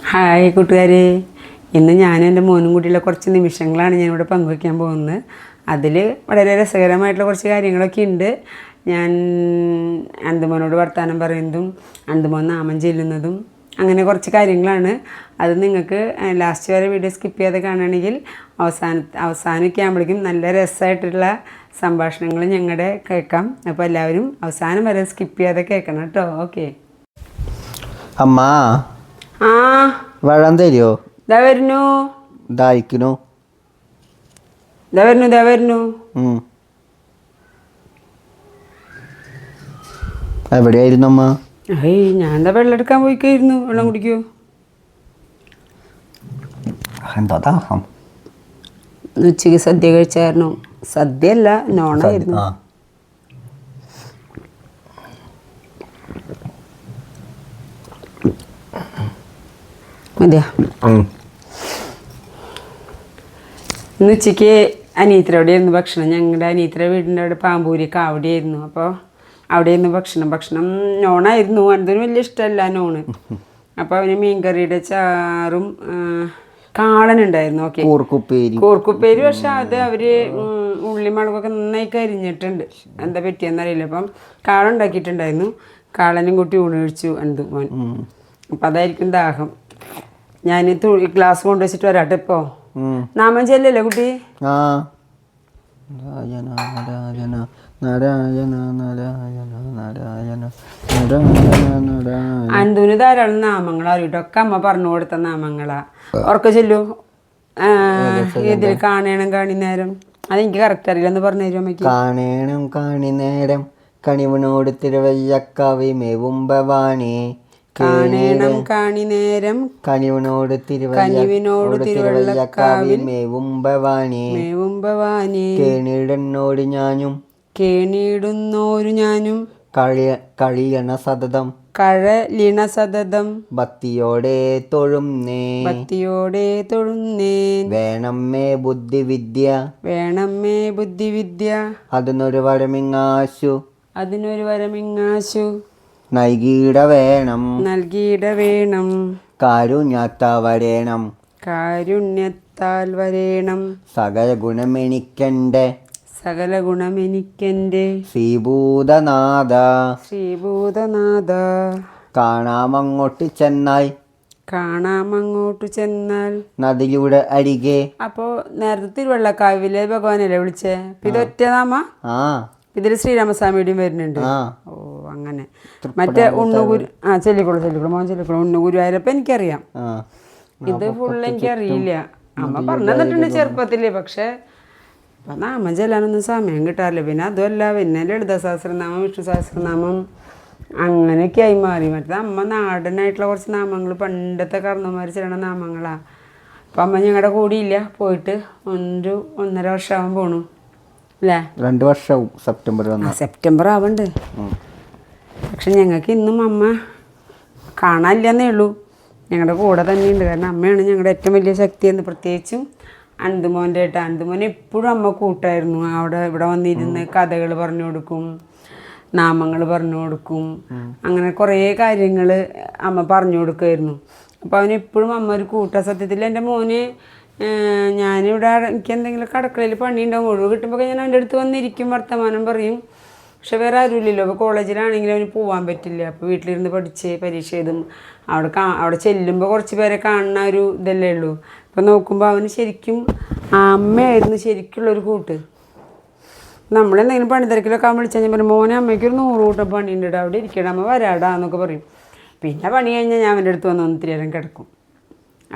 Hi കൂട്ടുകാരെ, ഇന്ന് ഞാനും എൻ്റെ മോനും കൂടിയുള്ള കുറച്ച് നിമിഷങ്ങളാണ് ഞാനിവിടെ പങ്കുവയ്ക്കാൻ പോകുന്നത്. അതിൽ വളരെ രസകരമായിട്ടുള്ള കുറച്ച് കാര്യങ്ങളൊക്കെ ഉണ്ട്. ഞാൻ അന്തുമോനോട് വർത്തമാനം പറയുന്നതും അന്തുമോൻ നാമം ചെല്ലുന്നതും അങ്ങനെ കുറച്ച് കാര്യങ്ങളാണ്. അത് നിങ്ങൾക്ക് ലാസ്റ്റ് വരെ വീഡിയോ സ്കിപ്പ് ചെയ്യാതെ കാണുകയാണെങ്കിൽ അവസാനമൊക്കെ ആകുമ്പോഴേക്കും നല്ല രസമായിട്ടുള്ള സംഭാഷണങ്ങൾ ഞങ്ങളുടെ കേൾക്കാം. അപ്പോൾ എല്ലാവരും അവസാനം വരെ സ്കിപ്പ് ചെയ്യാതെ കേൾക്കണം കേട്ടോ. ഓക്കെ. അമ്മ ആ വെള്ളം തരുമോ? ഇതാ വരുന്നു. ദാഹിക്കണു. ഇതാ വരുന്നു. എവിടെയായിരുന്നു അമ്മ? ഞാൻ എന്താ വെള്ളം എടുക്കാൻ പോയിക്കായിരുന്നു. വെള്ളം കുടിക്കൂ. എന്താ ദാഹം? ഉച്ചയ്ക്ക് സദ്യ കഴിച്ചായിരുന്നു. സദ്യ അല്ല, നോണായിരുന്നു. മതിയാ. ഇന്ന് ഉച്ചയ്ക്ക് അനിയത്തിരവിടെയായിരുന്നു ഭക്ഷണം. ഞങ്ങളുടെ അനിയത്തിര വീടിൻ്റെ അവിടെ പാമ്പൂരിക്ക് അവിടെയായിരുന്നു. അപ്പോൾ അവിടെയായിരുന്നു ഭക്ഷണം നോണായിരുന്നു. അതൊന്നും വലിയ ഇഷ്ടമല്ല നോണ്. അപ്പോൾ അവന് മീൻകറിയുടെ ചാറും കാളനുണ്ടായിരുന്നു. ഓക്കെ, കൂർക്കുപ്പേരി. പക്ഷെ അത് അവർ ഉള്ളി മുളകൊക്കെ നന്നായി കരിഞ്ഞിട്ടുണ്ട്. എന്താ പറ്റിയെന്നറിയില്ല. അപ്പം കാളൻ ഉണ്ടാക്കിയിട്ടുണ്ടായിരുന്നു. കാളനും കൂട്ടി ഊണ് കഴിച്ചു എന്ത് മോൻ. അപ്പം അതായിരിക്കും ദാഹം. ഞാൻ ഗ്ലാസ് കൊണ്ടുവച്ചിട്ട് വരാട്ടെ. ഇപ്പോൾ നാമം ചെല്ലല്ലേ കുട്ടി? അന്തുവിന് ധാരാളം നാമങ്ങളാ അറിയട്ടോ. ഒക്കെ അമ്മ പറഞ്ഞു കൊടുത്ത നാമങ്ങളാ. ഉറക്ക ചെല്ലു. ഇതിൽ കാണേണം കാണിനേരം. അതെനിക്ക് കറക്റ്റ് അറിയില്ല, എന്ന് പറഞ്ഞു തരും അമ്മയ്ക്ക്. കാണേണം കാണിനേരം കണിവനോട് തിരുവയ്യക്കാവി മേവും ഭവാനി. കാണേണം കാണിനേരം കനിവിനോട് തിരുവയ്യക്കാവിൽ മേവും ഭവാനി. കേണിയിടുന്നോട് ഞാനും കേണിയിടുന്നോരു ഞാനും കഴിയണ സതതം ഭക്തിയോടെ തൊഴുന്നേ. വേണമേ ബുദ്ധിവിദ്യ അതിനൊരു വരമിങ്ങാശു നൽകിയിട വേണം കാരുണ്യത്താൽ വരേണം സകല ഗുണമെനിക്കെൻ്റെ ശ്രീഭൂതനാഥ. കാണാമങ്ങോട്ട് ചെന്നാൽ നദിയുടെ അരികെ. അപ്പോ നേരത്തെ തിരുവള്ളക്കാവിലെ ഭഗവാനല്ലേ വിളിച്ചേ? ഇതൊറ്റ നാമ. ഇതിൽ ശ്രീരാമസ്വാമിയുടെയും വരുന്നുണ്ട്. ഓ അങ്ങനെ. മറ്റേ ഉണ്ണുഗുരു ചെല്ലിക്കോളൂ മോൻ ചെല്ലിക്കോളൂ. ഉണ്ണുഗുരുവായൂരപ്പം എനിക്കറിയാം. ഇത് ഫുള്ള് എനിക്കറിയില്ല. അമ്മ പറഞ്ഞു തന്നിട്ടുണ്ട് ചെറുപ്പത്തില്. പക്ഷെ ഇപ്പം നാമം ചെല്ലാനൊന്നും സമയം കിട്ടാറില്ല. പിന്നെ അതുമല്ല, പിന്നെ ലളിത സഹസ്രനാമം, വിഷ്ണു സഹസ്രനാമം അങ്ങനെയൊക്കെ ആയി മാറി. മറ്റേ അമ്മ നാടനായിട്ടുള്ള കുറച്ച് നാമങ്ങൾ, പണ്ടത്തെ കർണന്മാർ ചെല്ലണ നാമങ്ങളാണ്. അപ്പം അമ്മ ഞങ്ങളുടെ കൂടിയില്ല, പോയിട്ട് 1.5 വർഷമാകാൻ പോണു അല്ലേ? 2 വർഷമാവും സെപ്റ്റംബർ ആവണ്ട്. പക്ഷെ ഞങ്ങൾക്ക് ഇന്നും അമ്മ കാണാനില്ലെന്നേ ഉള്ളൂ. ഞങ്ങളുടെ കൂടെ തന്നെയുണ്ട്. കാരണം അമ്മയാണ് ഞങ്ങളുടെ ഏറ്റവും വലിയ ശക്തി എന്ന്. പ്രത്യേകിച്ചും അന്തുമോൻ്റെ അന്തുമോൻ എപ്പോഴും അമ്മ കൂട്ടായിരുന്നു. ഇവിടെ വന്നിരുന്ന് കഥകൾ പറഞ്ഞു കൊടുക്കും, നാമങ്ങൾ പറഞ്ഞു കൊടുക്കും. അങ്ങനെ കുറേ കാര്യങ്ങൾ അമ്മ പറഞ്ഞു കൊടുക്കുമായിരുന്നു. അപ്പോൾ അവനെപ്പോഴും അമ്മ ഒരു കൂട്ടാ. സത്യത്തിൽ എൻ്റെ മോന് ഞാനിവിടെ എനിക്ക് എന്തെങ്കിലും അടുക്കളയിൽ പണിയുണ്ടാവും. ഒഴിവ് കിട്ടുമ്പോൾ ഞാൻ അവൻ്റെ അടുത്ത് വന്നിരിക്കും, വർത്തമാനം പറയും. പക്ഷെ വേറെ ആരുമില്ലല്ലോ. അപ്പോൾ കോളേജിലാണെങ്കിലും അവന് പോകാൻ പറ്റില്ല. അപ്പോൾ വീട്ടിലിരുന്ന് പഠിച്ച് പരീക്ഷ എഴുതും. അവിടെ ചെല്ലുമ്പോൾ കുറച്ച് പേരെ കാണുന്ന ഒരു ഇതല്ലേ ഉള്ളൂ. അപ്പോൾ നോക്കുമ്പോൾ അവന് ശരിക്കും അമ്മയായിരുന്നു ശരിക്കുള്ളൊരു കൂട്ട്. നമ്മളെന്തെങ്കിലും പണി തിരക്കിലൊക്കെ അവൻ വിളിച്ചാൽ ഞാൻ പറയും, മോനെ അമ്മയ്ക്കൊരു 100 കൂട്ടം പണിയുണ്ട്, അവിടെ ഇരിക്കണം, അമ്മ വരാടാ എന്നൊക്കെ പറയും. പിന്നെ പണി കഴിഞ്ഞാൽ ഞാൻ അവൻ്റെ അടുത്ത് വന്ന് ഒത്തിരി നേരം കിടക്കും.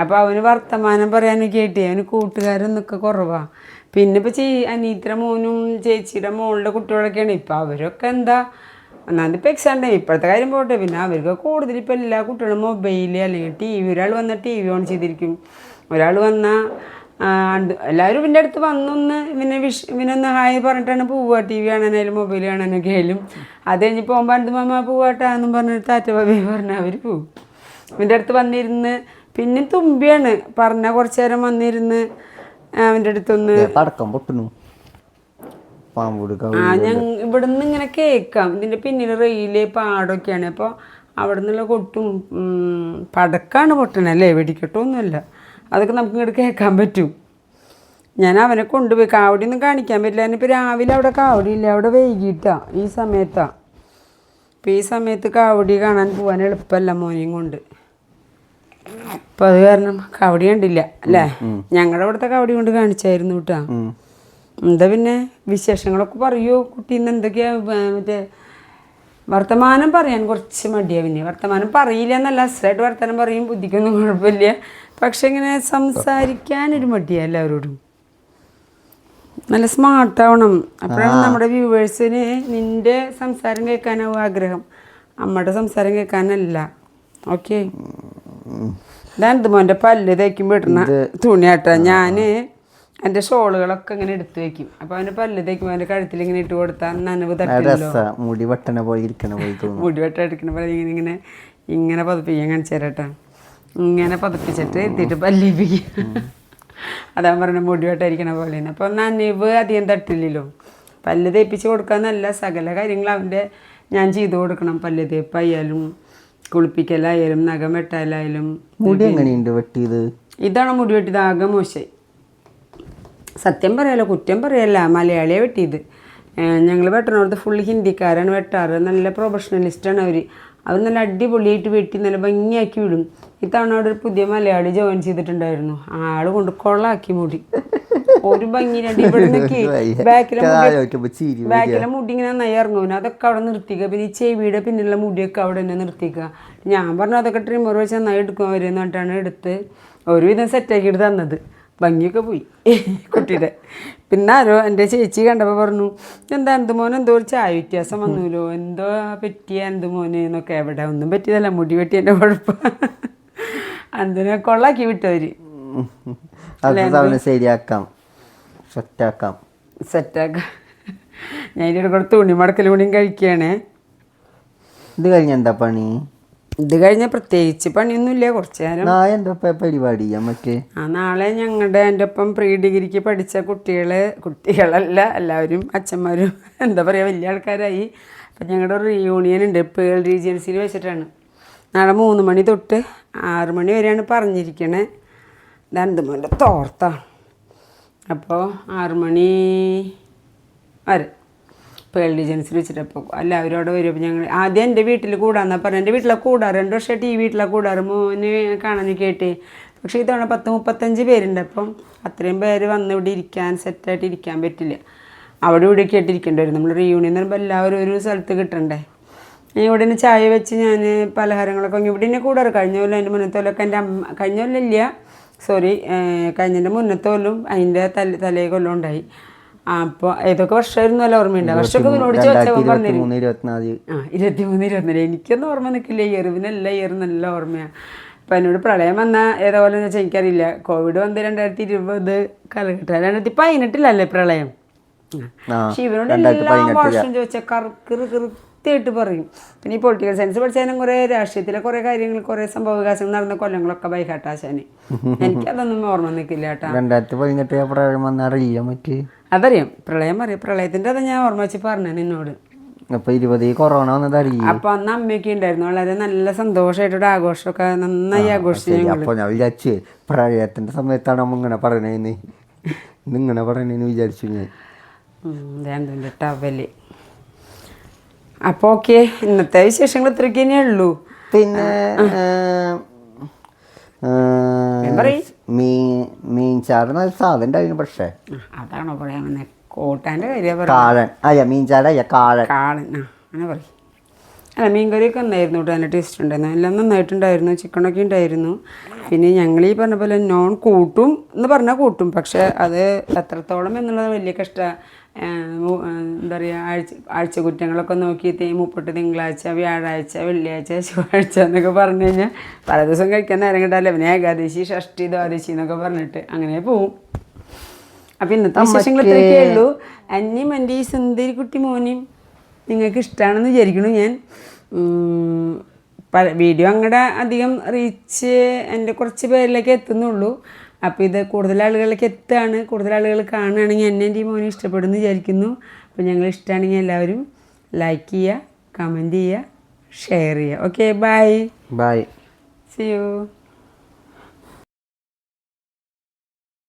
അപ്പോൾ അവന് വർത്തമാനം പറയാനും കേട്ടേ അവന് കൂട്ടുകാരൊന്നൊക്കെ കുറവാണ്. പിന്നെ ഇപ്പോൾ അനീത്ര മോനും ചേച്ചിയുടെ മോളുടെ കുട്ടികളൊക്കെയാണ്. ഇപ്പോൾ അവരൊക്കെ എന്താ ഒന്നാമത് ഇപ്പോൾ എക്സാം ടൈം. ഇപ്പോഴത്തെ കാര്യം പോട്ടെ. പിന്നെ അവർക്ക് കൂടുതൽ ഇപ്പോൾ എല്ലാ കുട്ടികളും മൊബൈൽ അല്ലെങ്കിൽ TV. ഒരാൾ വന്നാൽ TV ഓൺ ചെയ്തിരിക്കും. ഒരാൾ വന്നാൽ എല്ലാവരും ഇവൻ്റെ അടുത്ത് വന്നൊന്ന് ഇവനൊന്ന് ഹായ് പറഞ്ഞിട്ടാണ് പോവുക. TV കാണാനായാലും മൊബൈൽ കാണാനൊക്കെ ആയാലും. അത് കഴിഞ്ഞ് പോകുമ്പോൾ അന്തുമാമ പോവാട്ടാന്നും പറഞ്ഞിട്ട് താറ്റ ബാബി പറഞ്ഞാൽ അവർ പോവും. ഇവൻ്റെ അടുത്ത് വന്നിരുന്ന്. പിന്നെ തുമ്പിയാണ് പറഞ്ഞാൽ കുറച്ച് നേരം വന്നിരുന്ന് അവൻ്റെ അടുത്തൊന്ന് ഞാൻ ഇവിടുന്ന് ഇങ്ങനെ കേൾക്കാം. ഇതിൻ്റെ പിന്നിൽ റെയില് പാടൊക്കെയാണ്. അപ്പോൾ അവിടെ നിന്നുള്ള കൊട്ടും പടക്കാണ് പൊട്ടണല്ലേ, വെടിക്കെട്ടൊന്നുമല്ല. അതൊക്കെ നമുക്ക് ഇങ്ങോട്ട് കേൾക്കാൻ പറ്റും. ഞാൻ അവനെ കൊണ്ടുപോയി, കാവടിയൊന്നും കാണിക്കാൻ പറ്റില്ല. എന്നിപ്പോൾ രാവിലെ അവിടെ കാവടിയില്ല, അവിടെ വൈകിട്ടാണ്, ഈ സമയത്താണ്. അപ്പോൾ ഈ സമയത്ത് കാവടി കാണാൻ പോകാൻ എളുപ്പമല്ല മോനെയും കൊണ്ട്. അപ്പോൾ അത് കാരണം കാവടി കണ്ടില്ല അല്ലേ. ഞങ്ങളുടെ അവിടുത്തെ കാവടി കൊണ്ട് കാണിച്ചായിരുന്നു കേട്ടോ. എന്താ പിന്നെ വിശേഷങ്ങളൊക്കെ പറയുമോ കുട്ടീന്ന്? എന്തൊക്കെയാ മറ്റേ വർത്തമാനം പറയാൻ കുറച്ച് മടിയാണ്. പിന്നെ വർത്തമാനം പറയില്ല എന്നല്ല, അസലായിട്ട് വർത്തമാനം പറയും, ബുദ്ധിക്കൊന്നും കുഴപ്പമില്ല. പക്ഷെ ഇങ്ങനെ സംസാരിക്കാനൊരു മടിയാണ് എല്ലാവരോടും. നല്ല സ്മാർട്ടാവണം, അപ്പോഴാണ് നമ്മുടെ വ്യൂവേഴ്സിന് നിൻ്റെ സംസാരം കേൾക്കാനാവും ആഗ്രഹം, അമ്മയുടെ സംസാരം കേൾക്കാനല്ല. ഓക്കെ, ഇതാണിത് മോൻ്റെ പല്ല് തേക്കുമ്പോൾ ഇടുന്ന തുണിയാട്ടാ. ഞാൻ എൻ്റെ ഷോളുകളൊക്കെ ഇങ്ങനെ എടുത്തു വെക്കും. അപ്പോൾ അവൻ്റെ പല്ല് തേക്കുമ്പോൾ അവൻ്റെ കഴുത്തിൽ ഇങ്ങനെ ഇട്ട് കൊടുത്താൽ നനവ് തട്ടില്ലല്ലോ. മുടി വെട്ടണ പോലെ ഇരിക്കണ പോലെ ഇങ്ങനെ ഇങ്ങനെ പതിപ്പിക്കാൻ കാണിച്ചു തരാട്ടാ. ഇങ്ങനെ പതിപ്പിച്ചിട്ട് എത്തിയിട്ട് പല്ലിപ്പിക്കും. അതാ പറഞ്ഞ മുടി വെട്ടായിരിക്കണ പോലെ. അപ്പോൾ നനവ് അധികം തട്ടില്ലല്ലോ. പല്ല് തേപ്പിച്ച് കൊടുക്കാന്നല്ല, സകല കാര്യങ്ങൾ അവൻ്റെ ഞാൻ ചെയ്തു കൊടുക്കണം. പല്ല് തേപ്പായാലും കുളിപ്പിക്കലായാലും നഖം വെട്ടാലായാലും. മുടി എങ്ങനെയുണ്ട് വെട്ടിയത്? ഇതാണ് മുടി വെട്ടിയത്, ആകെ മോശമായി. സത്യം പറയാലോ, കുറ്റം പറയല്ല, മലയാളിയാണ് വെട്ടിയത്. ഞങ്ങൾ വെട്ടണോടത്ത് ഫുള്ള് ഹിന്ദിക്കാരാണ് വെട്ടാറ്. നല്ല പ്രൊഫഷണലിസ്റ്റാണ് അവർ. അവർ നല്ല അടിപൊളിയായിട്ട് വെട്ടി നല്ല ഭംഗിയാക്കി വിടും. ഇത്തവണ അവിടെ ഒരു പുതിയ മലയാളി ജോയിൻ ചെയ്തിട്ടുണ്ടായിരുന്നു. ആള് കൊണ്ട് കൊള്ളാക്കി മുടി, ഒരു ഭംഗി. ഇവിടെ നിൽക്കി ബാക്കിലെ മുടി ഇങ്ങനെ നന്നായി ഇറങ്ങും, അതൊക്കെ അവിടെ നിർത്തിക്കുക. പിന്നെ ഈ ചെവിയുടെ പിന്നിലുള്ള മുടിയൊക്കെ അവിടെ തന്നെ നിർത്തിക്കുക. ഞാൻ പറഞ്ഞു അതൊക്കെ ട്രിമ്മർ വെച്ച് നന്നായി എടുക്കും അവരെന്ന് പറഞ്ഞിട്ടാണ് എടുത്ത് ഒരുവിധം സെറ്റാക്കിയിട്ട് തന്നത്. ഭംഗിയൊക്കെ പോയി കുട്ടിയുടെ. പിന്നെ ആരോ എൻ്റെ ചേച്ചി കണ്ടപ്പോൾ പറഞ്ഞു, എന്താ എന്തുമോനെ എന്തോ ഒരു ചായ വ്യത്യാസം വന്നൂലോ, എന്തോ പറ്റിയ എന്തുമോനെ എന്നൊക്കെ. എവിടെ ഒന്നും പറ്റിയതല്ല, മുടി വെട്ടി എൻ്റെ കുഴപ്പം. അതിനെ കൊള്ളാക്കി വിട്ടവർ. ശരിയാക്കാം, സെറ്റാക്കാം. ഞാൻ ഇതിൻ്റെ കൂടെ തുണി മടക്കലും കൂടിയും കഴിക്കുകയാണേ. ഇത് കഴിഞ്ഞ എന്താ പണി? ഇത് കഴിഞ്ഞ പ്രത്യേകിച്ച് പണിയൊന്നുമില്ല. കുറച്ച് നേരം പരിപാടി മറ്റേ നാളെ ഞങ്ങളുടെ എൻ്റെ ഒപ്പം പ്രീ ഡിഗ്രിക്ക് പഠിച്ച കുട്ടികളല്ല എല്ലാവരും അച്ഛന്മാരും എന്താ പറയുക വലിയ ആൾക്കാരായി. അപ്പം ഞങ്ങളുടെ ഒരു റീയൂണിയൻ ഉണ്ട്, പേൾ റീജൻസിയിൽ വെച്ചിട്ടാണ്. നാളെ 3 മണി തൊട്ട് 6 മണി വരെയാണ് പറഞ്ഞിരിക്കണേ. ഇതാണ് മോൻ്റെ തോർത്താണ്. അപ്പോൾ 6 മണി വരെ പേൾ റീജൻസിൽ വെച്ചിട്ട്. അപ്പോൾ എല്ലാവരും അവിടെ വരും. അപ്പോൾ ഞങ്ങൾ ആദ്യം എൻ്റെ വീട്ടിൽ കൂടാന്നാണ് പറഞ്ഞത്. എൻ്റെ വീട്ടിലാണ് കൂടാറ്, 2 വർഷമായിട്ട് ഈ വീട്ടിലാണ് കൂടാറ്, മോന് കാണാൻ കേട്ട്. പക്ഷേ ഇത്തവണ 10-35 പേരുണ്ട്. അപ്പം അത്രയും പേര് വന്ന് ഇവിടെ ഇരിക്കാൻ സെറ്റായിട്ട് ഇരിക്കാൻ പറ്റില്ല. അവിടെ ഇവിടെയൊക്കെ ആയിട്ട് ഇരിക്കേണ്ടി വരും. നമ്മൾ റീയൂണിയൻ എന്ന് പറയുമ്പോൾ എല്ലാവരും ഒരു സ്ഥലത്ത് കിട്ടണ്ടേ. ഞാൻ ഇവിടെ നിന്ന് ചായ വെച്ച് ഞാൻ പലഹാരങ്ങളൊക്കെ ഇവിടെ തന്നെ കൂടാറ്. കഴിഞ്ഞ കൊല്ലം അതിൻ്റെ മുന്നത്തെ കൊല്ലമൊക്കെ എൻ്റെ അമ്മ, കഴിഞ്ഞ കൊല്ലമില്ല സോറി, കഴിഞ്ഞതിൻ്റെ മുന്നത്തെ കൊല്ലം അതിൻ്റെ തലേ കൊല്ലം ഉണ്ടായി. അപ്പോൾ ഏതൊക്കെ വർഷമായിരുന്നു നല്ല ഓർമ്മയുണ്ട്. വർഷമൊക്കെ ഇവനോട് ചോദിച്ചപ്പോൾ പറഞ്ഞിരുന്നു 23-24. എനിക്കൊന്നും ഓർമ്മ നിൽക്കില്ല. ഇയറിവിനല്ല, ഇയർ നല്ല ഓർമ്മയാണ്. അപ്പം എന്നോട് പ്രളയം വന്ന ഏതോപോലെ എന്ന് വെച്ചാൽ എനിക്കറിയില്ല. കോവിഡ് വന്ന് 2020 കാലഘട്ടം, 2018 പ്രളയം. പക്ഷെ ഇവനോട് എല്ലാ വർഷവും ചോദിച്ചാൽ കൃത്യമായിട്ട് പറയും. പിന്നെ ഈ പൊളിറ്റിക്കൽ സയൻസ് പഠിച്ചാലും കുറേ രാഷ്ട്രീയത്തിലെ കുറേ കാര്യങ്ങൾ, കുറേ സംഭവവികാസങ്ങൾ നടന്ന കൊല്ലങ്ങളൊക്കെ ബൈഹാട്ടാശാന്. എനിക്കതൊന്നും ഓർമ്മ നിൽക്കില്ല കേട്ടോ. 2018 പ്രളയം വന്നറിയില്ല മറ്റേ അതറിയാം, പ്രളയം അറിയാം. പ്രളയത്തിൻ്റെ അത് ഞാൻ ഓർമ്മ വെച്ച് പറഞ്ഞു നിന്നോട്. അപ്പോൾ 20 കൊറോണ വന്നതറിയില്ല. അപ്പോൾ അന്ന് അമ്മയൊക്കെ ഉണ്ടായിരുന്നു. വളരെ നല്ല സന്തോഷമായിട്ടൊരു ആഘോഷമൊക്കെ നന്നായി ആഘോഷിച്ചു. അപ്പോൾ ഞാൻ വിചാരിച്ചു പ്രളയത്തിൻ്റെ സമയത്താണ് അമ്മ ഇങ്ങനെ പറയണേന്ന്, ഇന്നിങ്ങനെ പറയണേന്ന് വിചാരിച്ചു ഞാൻ. വേണ്ട ടവല്. അപ്പോൾ ഓക്കെ, ഇന്നത്തെ വിശേഷങ്ങൾ ഇത്രയ്ക്ക് തന്നെയേ ഉള്ളൂ. പിന്നെ മീൻചാറ് നല്ല സാധനം ഉണ്ടായിരുന്നു. പക്ഷേ അതാണോ പറയാൻ വന്നത്? കോട്ടാൻ്റെ കാര്യം കാളൻ. അല്ല മീൻചാറല്ല, കാളൻ. അങ്ങനെ പറയും. അല്ല, മീൻകറിയൊക്കെ നന്നായിരുന്നു കേട്ടോ, നല്ല ടേസ്റ്റ് ഉണ്ടായിരുന്നു. എല്ലാം നന്നായിട്ടുണ്ടായിരുന്നു. ചിക്കനൊക്കെ ഉണ്ടായിരുന്നു. പിന്നെ ഞങ്ങൾ ഈ പറഞ്ഞ പോലെ നോൺ കൂട്ടും എന്ന് പറഞ്ഞാൽ കൂട്ടും, പക്ഷേ അത് എത്രത്തോളം എന്നുള്ളത് വലിയ കഷ്ടമാണ്. എന്താ പറയുക, ആഴ്ച കുറ്റങ്ങളൊക്കെ നോക്കി 30 തിങ്കളാഴ്ച, വ്യാഴാഴ്ച, വെള്ളിയാഴ്ച, ചൊവ്വാഴ്ച എന്നൊക്കെ പറഞ്ഞു കഴിഞ്ഞാൽ പല ദിവസം കഴിക്കാൻ നേരം കിട്ടാല്ലേ. പിന്നെ ഏകാദശി, ഷഷ്ടി, ദ്വാദശി എന്നൊക്കെ പറഞ്ഞിട്ട് അങ്ങനെ പോവും. അപ്പം ഇന്നത്തെ വിശേഷങ്ങൾ ഇത്രയൊക്കെ ഉള്ളൂ. അന്യം എൻ്റെ ഈ സുന്ദരി കുട്ടി മോനെയും നിങ്ങൾക്ക് ഇഷ്ടമാണെന്ന് വിചാരിക്കണു ഞാൻ. വീഡിയോ അങ്ങടെ അധികം റീച്ച് എൻ്റെ കുറച്ച് പേരിലേക്ക് എത്തുന്നുള്ളൂ. അപ്പോൾ ഇത് കൂടുതൽ ആളുകളിലേക്ക് എത്തുകയാണ്. കൂടുതൽ ആളുകൾ കാണുകയാണെങ്കിൽ എന്നെ എൻ്റെ ഈ മോനെ ഇഷ്ടപ്പെടുമെന്ന് വിചാരിക്കുന്നു. അപ്പോൾ ഞങ്ങൾ ഇഷ്ടമാണെങ്കിൽ എല്ലാവരും ലൈക്ക് ചെയ്യുക, കമൻറ്റ് ചെയ്യുക, ഷെയർ ചെയ്യുക. Okay, bye. Bye. See U.